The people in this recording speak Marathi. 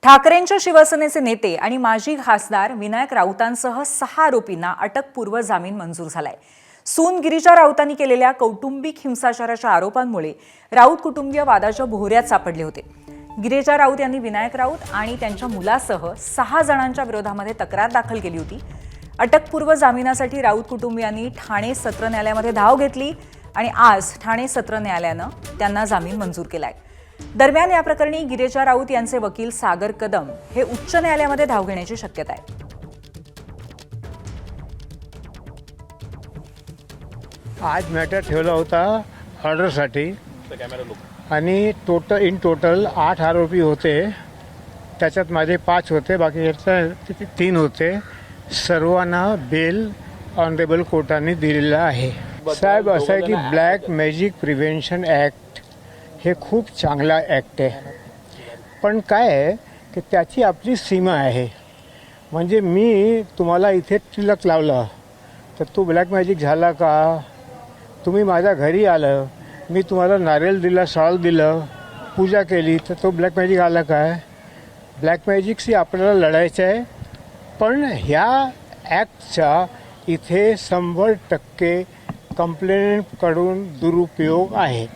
ठाकरेंच्या शिवसेनेचे नेते आणि माजी खासदार विनायक राऊतांसह 6 आरोपींना अटकपूर्व जामीन मंजूर झालाय। सून गिरीजा राऊतांनी केलेल्या कौटुंबिक हिंसाचाराच्या आरोपांमुळे राऊत कुटुंबीय वादाच्या भोवऱ्यात सापडले होते। गिरीजा राऊत यांनी विनायक राऊत आणि त्यांच्या मुलासह 6 जणांच्या विरोधामध्ये तक्रार दाखल केली होती। अटकपूर्व जामिनासाठी राऊत कुटुंबियांनी ठाणे सत्र न्यायालयामध्ये धाव घेतली आणि आज ठाणे सत्र न्यायालयानं त्यांना जामीन मंजूर केलाय। दरम्यान या प्रकरणी गिरीजा राऊत यांचे वकील सागर कदम हे उच्च न्यायालयामध्ये धाव घेण्याची शक्यता आहे। आज मॅटर ठेवला होता ऑर्डरसाठी आणि इन टोटल 8 आरोपी होते। त्याच्यात माझे 5 होते, बाकी 3 होते। सर्वांना बेल ऑनरेबल कोर्टाने दिलेला आहे। साहेब, असं आहे की ब्लॅक मॅजिक प्रिव्हेन्शन ॲक्ट हे खूप चांगला ॲक्ट आहे, पण काय आहे की त्याची आपली सीमा आहे। म्हणजे मी तुम्हाला इथे तिलक लावलं तर तो ब्लॅक मॅजिक झाला का? तुम्ही माझ्या घरी आलं, मी तुम्हाला नारळ दिला, शाल दिलं, पूजा केली, तर तो ब्लॅक मॅजिक आला काय? ब्लॅक मॅजिकशी आपल्याला लढायचं आहे, पण ह्या ॲक्टचा इथे 100% कंप्लेंटकडून दुरुपयोग आहे।